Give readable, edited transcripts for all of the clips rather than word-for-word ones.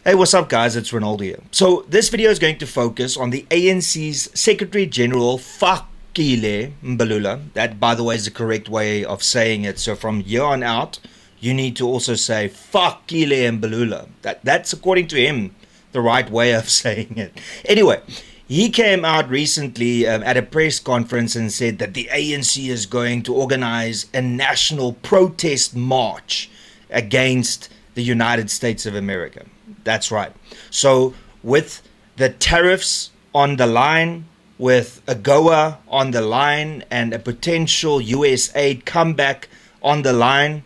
Hey, what's up guys, it's Renaldo here. So this video is going to focus on the ANC's Secretary General Fikile Mbalula. That, by the way, is the correct way of saying it. So from here on out, you need to also say Fikile Mbalula. That's according to him, the right way of saying it. Anyway, he came out recently at a press conference and said that the ANC is going to organize a national protest march against the United States of America. That's right. So with the tariffs on the line, with a AGOA on the line, and a potential US aid comeback on the line,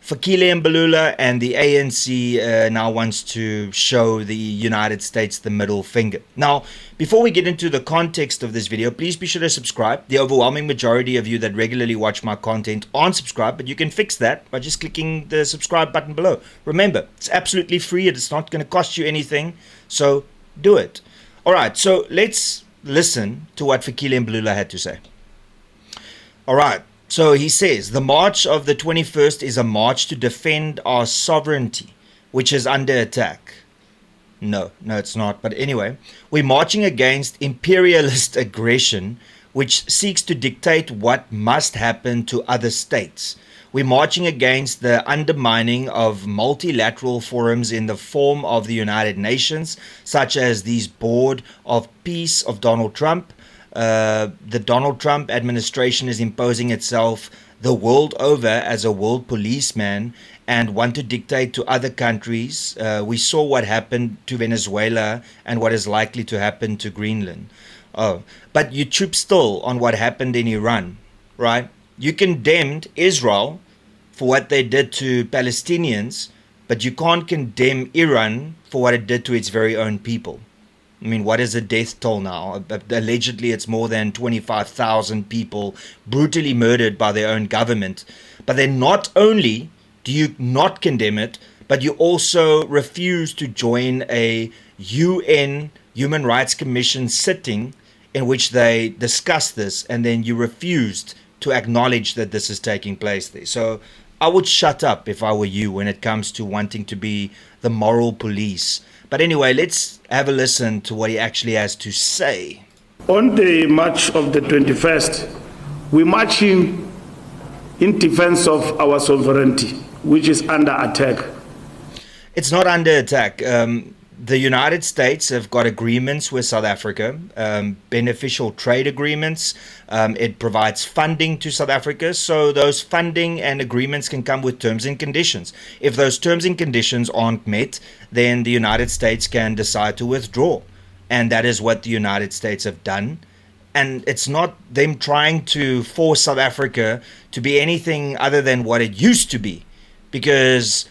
Fikile Mbalula and the ANC now wants to show the United States the middle finger. Now, before we get into the context of this video, please be sure to subscribe. The overwhelming majority of you that regularly watch my content aren't subscribed, but you can fix that by just clicking the subscribe button below. Remember, it's absolutely free. It's not going to cost you anything, so do it. All right, so let's listen to what Fikile Mbalula had to say. All right. So he says, the march of the 21st is a march to defend our sovereignty, which is under attack. No, it's not. But anyway, we're marching against imperialist aggression, which seeks to dictate what must happen to other states. We're marching against the undermining of multilateral forums in the form of the United Nations, such as these Board of Peace of Donald Trump. The Donald Trump administration is imposing itself the world over as a world policeman and want to dictate to other countries. We saw what happened to Venezuela and what is likely to happen to Greenland. But you trip still on what happened in Iran, right? You condemned Israel for what they did to Palestinians, but you can't condemn Iran for what it did to its very own people. I mean, what is the death toll now? Allegedly, it's more than 25,000 people brutally murdered by their own government. But then not only do you not condemn it, but you also refuse to join a UN Human Rights Commission sitting in which they discuss this, and then you refused to acknowledge that this is taking place there. So I would shut up if I were you when it comes to wanting to be the moral police. But anyway, let's have a listen to what he actually has to say. On the march of the 21st, we're marching in defense of our sovereignty, which is under attack. It's not under attack. The United States have got agreements with South Africa, beneficial trade agreements. It provides funding to South Africa, so those funding and agreements can come with terms and conditions. If those terms and conditions aren't met, then the United States can decide to withdraw. And that is what the United States have done. And it's not them trying to force South Africa to be anything other than what it used to be. Because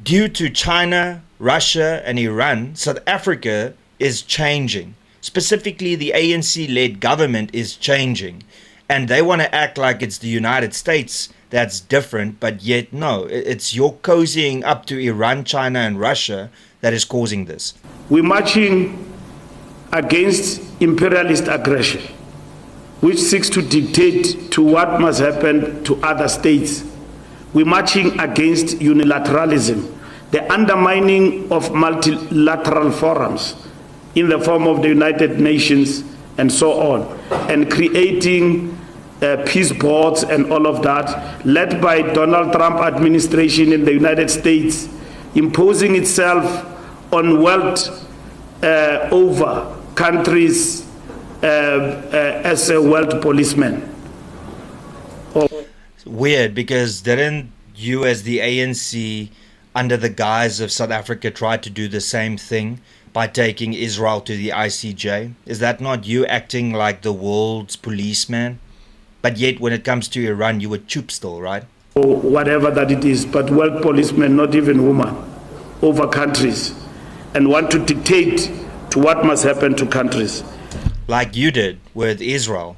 due to China, Russia and Iran, South Africa is changing. Specifically, the ANC-led government is changing. And they want to act like it's the United States that's different, but yet no, it's your cozying up to Iran, China and Russia that is causing this. We're marching against imperialist aggression, which seeks to dictate to what must happen to other states. We're marching against unilateralism, the undermining of multilateral forums in the form of the United Nations and so on, and creating peace boards and all of that, led by Donald Trump administration in the United States, imposing itself on world over countries as a world policeman. Weird, because didn't you as the ANC under the guise of South Africa try to do the same thing by taking Israel to the ICJ? Is that not you acting like the world's policeman? But yet when it comes to Iran, you would choop still, right? Or whatever that it is, but world policemen, not even women, over countries, and want to dictate to what must happen to countries. Like you did with Israel.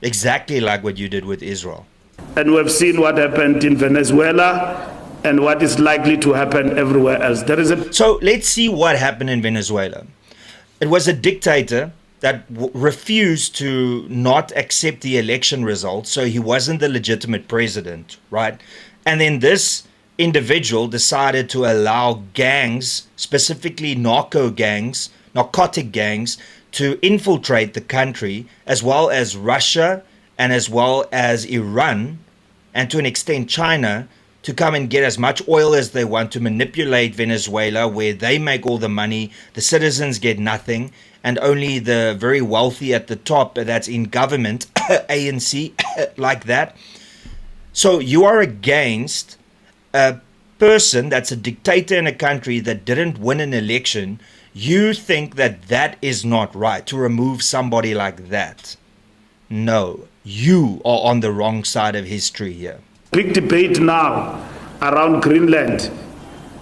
Exactly like what you did with Israel. And we've seen what happened in Venezuela and what is likely to happen everywhere else. So let's see what happened in Venezuela. It was a dictator that refused to not accept the election results, so he wasn't the legitimate president, right? And then this individual decided to allow gangs, specifically narcotic gangs, to infiltrate the country, as well as Russia and as well as Iran, and to an extent China, to come and get as much oil as they want, to manipulate Venezuela, where they make all the money, the citizens get nothing, and only the very wealthy at the top, that's in government, ANC, like that. So you are against a person that's a dictator in a country that didn't win an election. You think that that is not right, to remove somebody like that. No, you are on the wrong side of history here. Big debate now around Greenland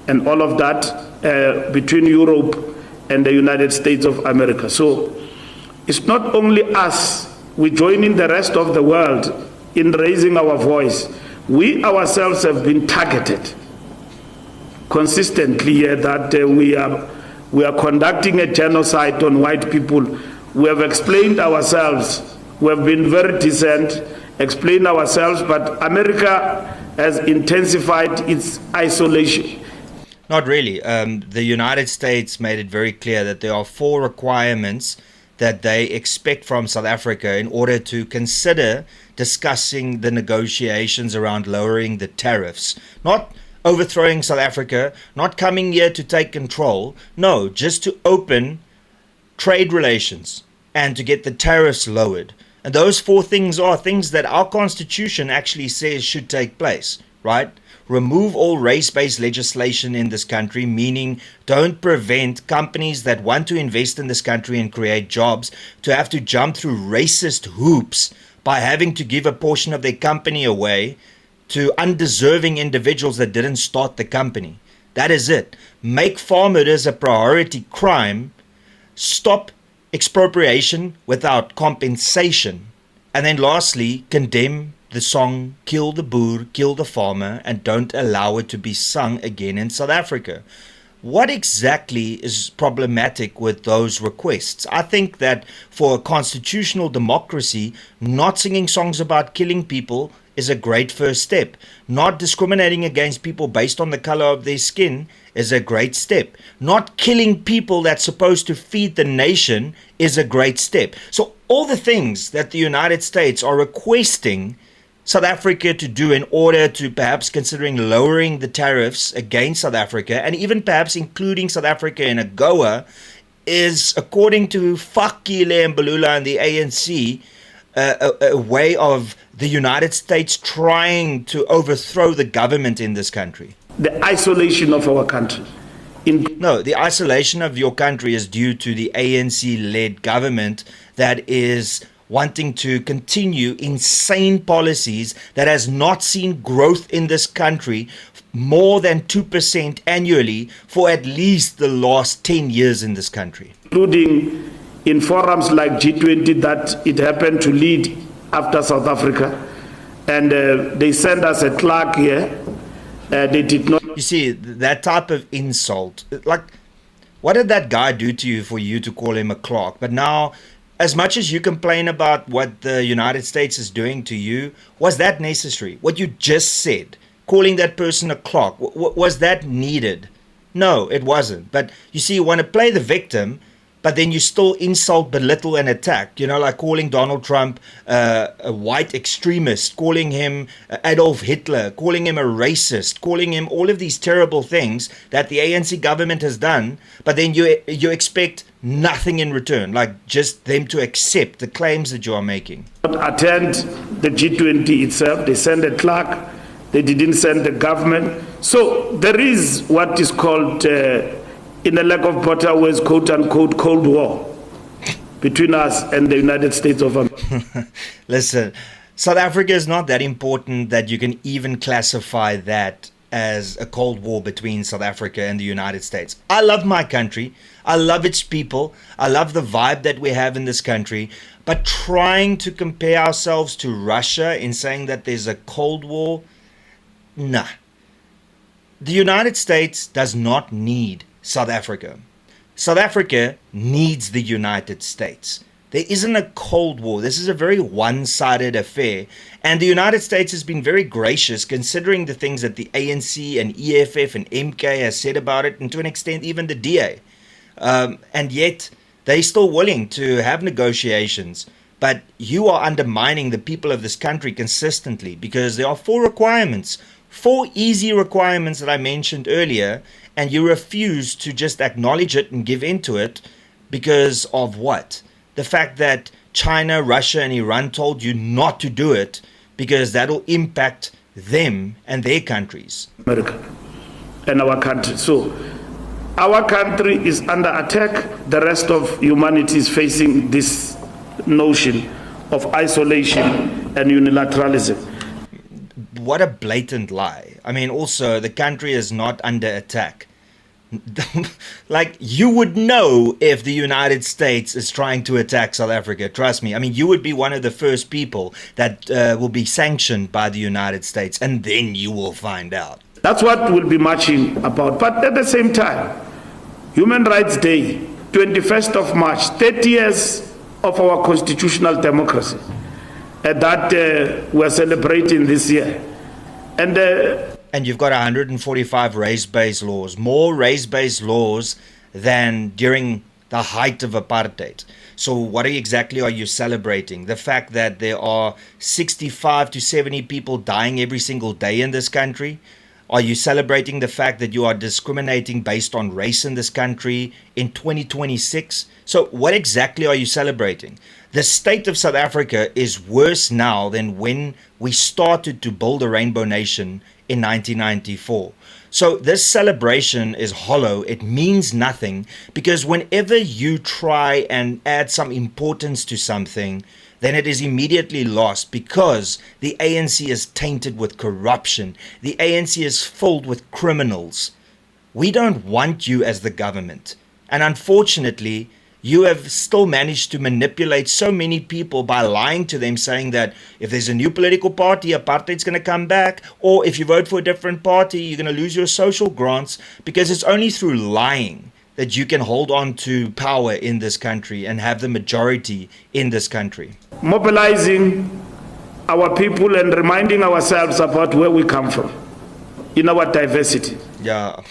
and all of that between Europe and the United States of America. So it's not only us, we join in the rest of the world in raising our voice. We ourselves have been targeted consistently here that we are conducting a genocide on white people. We have explained ourselves. We have been very decent, explained ourselves, but America has intensified its isolation. Not really. The United States made it very clear that there are 4 requirements that they expect from South Africa in order to consider discussing the negotiations around lowering the tariffs. Not overthrowing South Africa, not coming here to take control. No, just to open trade relations and to get the tariffs lowered. And those 4 things are things that our constitution actually says should take place, right? Remove all race-based legislation in this country, meaning don't prevent companies that want to invest in this country and create jobs to have to jump through racist hoops by having to give a portion of their company away to undeserving individuals that didn't start the company. That is it. Make farm murders a priority crime. Stop expropriation without compensation. And then lastly, condemn the song Kill the Boer, Kill the Farmer, and don't allow it to be sung again in South Africa. What exactly is problematic with those requests? I think that for a constitutional democracy, not singing songs about killing people is a great first step. Not discriminating against people based on the color of their skin is a great step. Not killing people that's supposed to feed the nation is a great step. So all the things that the United States are requesting South Africa to do in order to perhaps considering lowering the tariffs against South Africa and even perhaps including South Africa in AGOA is, according to Fikile and Mbalula and the ANC, a way of the United States trying to overthrow the government in this country. The isolation of our country. No, the isolation of your country is due to the ANC-led government that is wanting to continue insane policies that has not seen growth in this country more than 2% annually for at least the last 10 years in this country. Including in forums like G20 that it happened to lead after South Africa. And they sent us a clerk here. They did not. You see, that type of insult, like, what did that guy do to you for you to call him a clerk? But now, as much as you complain about what the United States is doing to you, was that necessary? What you just said, calling that person a clerk, was that needed? No, it wasn't. But you see, you want to play the victim, but then you still insult, belittle, and attack. You know, like calling Donald Trump a white extremist, calling him Adolf Hitler, calling him a racist, calling him all of these terrible things that the ANC government has done, but then you expect nothing in return, like just them to accept the claims that you are making. Attend the G20 itself. They send a clerk. They didn't send the government. So there is what is called in the lack of better words, quote unquote, Cold War between us and the United States of America. Listen, South Africa is not that important that you can even classify that as a Cold War between South Africa and the United States. I love my country. I love its people. I love the vibe that we have in this country. But trying to compare ourselves to Russia in saying that there's a Cold War, nah. The United States does not need South Africa. South Africa needs the United States. There isn't a Cold War. This is a very one-sided affair. And the United States has been very gracious considering the things that the ANC and EFF and MK has said about it, and to an extent even the DA. And yet they're still willing to have negotiations. But you are undermining the people of this country consistently because there are four easy requirements that I mentioned earlier, and you refuse to just acknowledge it and give in to it because of what? The fact that China, Russia, and Iran told you not to do it because that'll impact them and their countries. America and our country. So our country is under attack. The rest of humanity is facing this notion of isolation and unilateralism. What a blatant lie. I mean, also, the country is not under attack. Like, you would know if the United States is trying to attack South Africa. Trust me. I mean, you would be one of the first people that will be sanctioned by the United States, and then you will find out. That's what we'll be marching about. But at the same time, Human Rights Day, 21st of March, 30 years of our constitutional democracy that we're celebrating this year. And you've got 145 race-based laws, more race-based laws than during the height of apartheid. So what exactly are you celebrating? The fact that there are 65 to 70 people dying every single day in this country? Are you celebrating the fact that you are discriminating based on race in this country in 2026? So what exactly are you celebrating? The state of South Africa is worse now than when we started to build a rainbow nation in 1994. So this celebration is hollow. It means nothing because whenever you try and add some importance to something, then it is immediately lost because the ANC is tainted with corruption. The ANC is filled with criminals. We don't want you as the government. And unfortunately, you have still managed to manipulate so many people by lying to them, saying that if there's a new political party, apartheid's going to come back, or if you vote for a different party, you're going to lose your social grants, because it's only through lying that you can hold on to power in this country and have the majority in this country. Mobilizing our people and reminding ourselves about where we come from in our diversity. Yeah.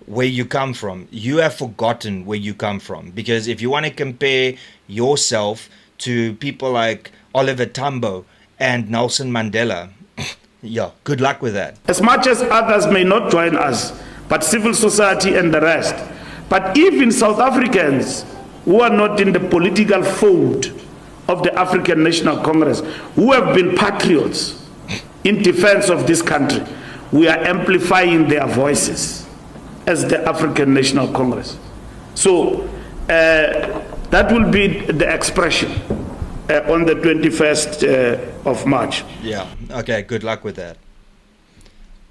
Where you come from. You have forgotten where you come from, because if you want to compare yourself to people like Oliver Tambo and Nelson Mandela, yeah, good luck with that. As much as others may not join us, but civil society and the rest, but even South Africans who are not in the political fold of the African National Congress, who have been patriots in defense of this country, we are amplifying their voices as the African National Congress. So that will be the expression on the 21st of March. Yeah, okay, good luck with that.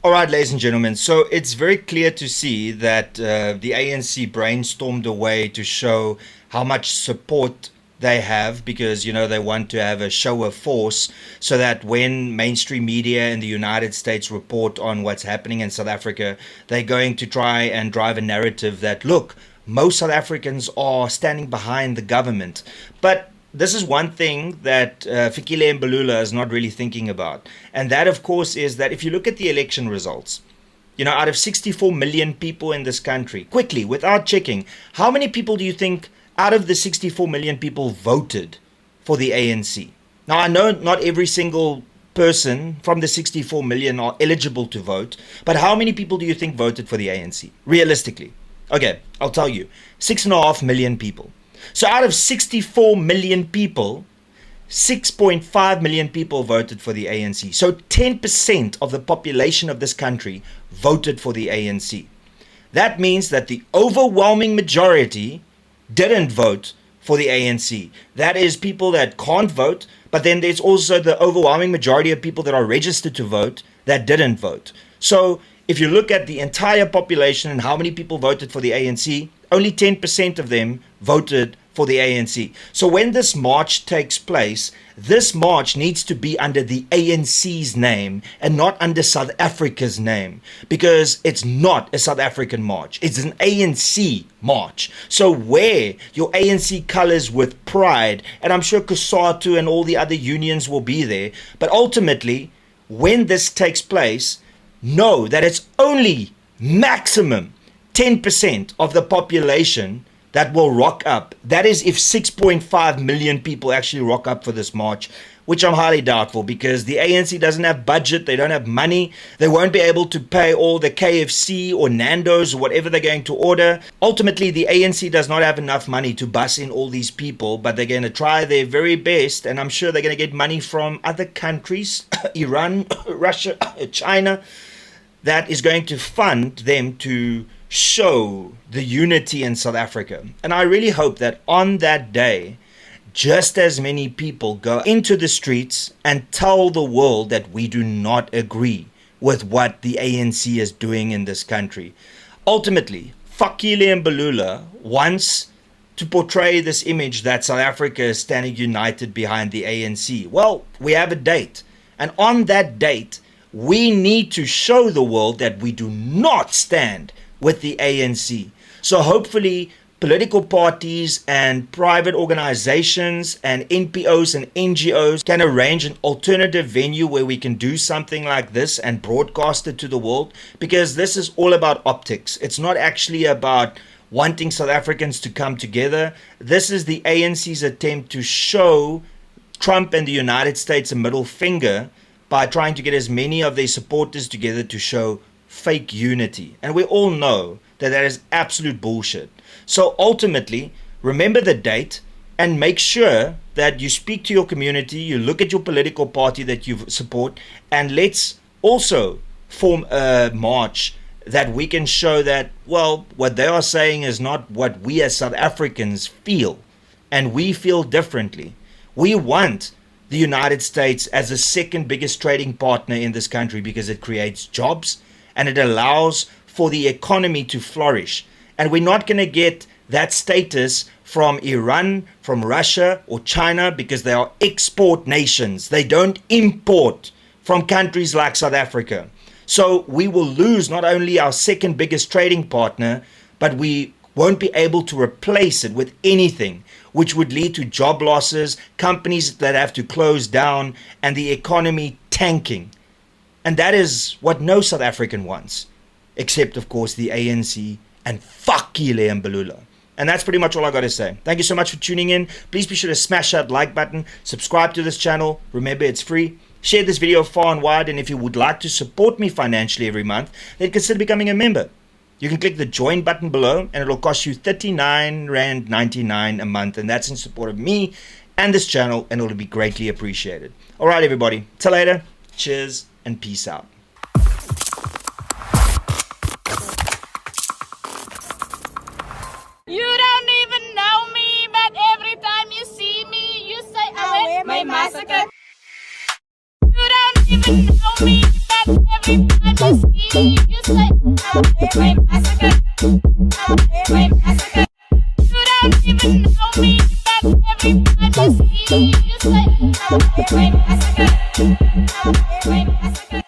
All right, ladies and gentlemen, so it's very clear to see that the ANC brainstormed a way to show how much support they have, because, you know, they want to have a show of force so that when mainstream media in the United States report on what's happening in South Africa, they're going to try and drive a narrative that, look, most South Africans are standing behind the government. But this is one thing that Fikile and Mbalula is not really thinking about. And that, of course, is that if you look at the election results, you know, out of 64 million people in this country, quickly, without checking, how many people do you think out of the 64 million people voted for the ANC? Now, I know not every single person from the 64 million are eligible to vote, but how many people do you think voted for the ANC, realistically? Okay, I'll tell you, 6.5 million people. So out of 64 million people, 6.5 million people voted for the ANC. So 10% of the population of this country voted for the ANC. That means that the overwhelming majority didn't vote for the ANC. That is people that can't vote, but then there's also the overwhelming majority of people that are registered to vote that didn't vote. So if you look at the entire population and how many people voted for the ANC, only 10% of them voted for the ANC. So when this march takes place, this march needs to be under the ANC's name and not under South Africa's name, because it's not a South African march. It's an ANC march. So wear your ANC colors with pride, and I'm sure COSATU and all the other unions will be there. But ultimately, when this takes place, know that it's only maximum 10% of the population that will rock up. That is if 6.5 million people actually rock up for this march, which I'm highly doubtful, because the ANC doesn't have budget, they don't have money, they won't be able to pay all the KFC or Nando's or whatever they're going to order. Ultimately, the ANC does not have enough money to bus in all these people, but they're going to try their very best, and I'm sure they're going to get money from other countries, Iran, Russia, China, that is going to fund them to show the unity in South Africa. And I really hope that on that day, just as many people go into the streets and tell the world that we do not agree with what the ANC is doing in this country. Ultimately, Fikile Mbalula wants to portray this image that South Africa is standing united behind the ANC. Well, we have a date. And on that date, we need to show the world that we do not stand with the ANC. So hopefully political parties and private organizations and NPOs and NGOs can arrange an alternative venue where we can do something like this and broadcast it to the world, because this is all about optics. It's not actually about wanting South Africans to come together. This is the ANC's attempt to show Trump and the United States a middle finger by trying to get as many of their supporters together to show fake unity. And we all know that that is absolute bullshit. So ultimately, remember the date and make sure that you speak to your community, you look at your political party that you support, and let's also form a march that we can show that, well, what they are saying is not what we as South Africans feel, and we feel differently. We want the United States as the second biggest trading partner in this country because it creates jobs and it allows for the economy to flourish. And we're not going to get that status from Iran, from Russia or China, because they are export nations. They don't import from countries like South Africa. So we will lose not only our second biggest trading partner, but we won't be able to replace it with anything, which would lead to job losses, companies that have to close down, and the economy tanking. And that is what no South African wants, except, of course, the ANC and Fikile Mbalula. And that's pretty much all I got to say. Thank you so much for tuning in. Please be sure to smash that like button, subscribe to this channel. Remember, it's free. Share this video far and wide, and if you would like to support me financially every month, then consider becoming a member. You can click the join button below, and it'll cost you R39.99 a month, and that's in support of me and this channel, and it'll be greatly appreciated. All right, everybody. Till later. Cheers and peace out. You don't even know me, but every time you see me, you say, I wear my massacre. You don't even know me, but every time you see me, you say, I wear my massacre. I wear my massacre. You don't even know me, but every time you see me, you say, I wear my massacre. I wear my massacre.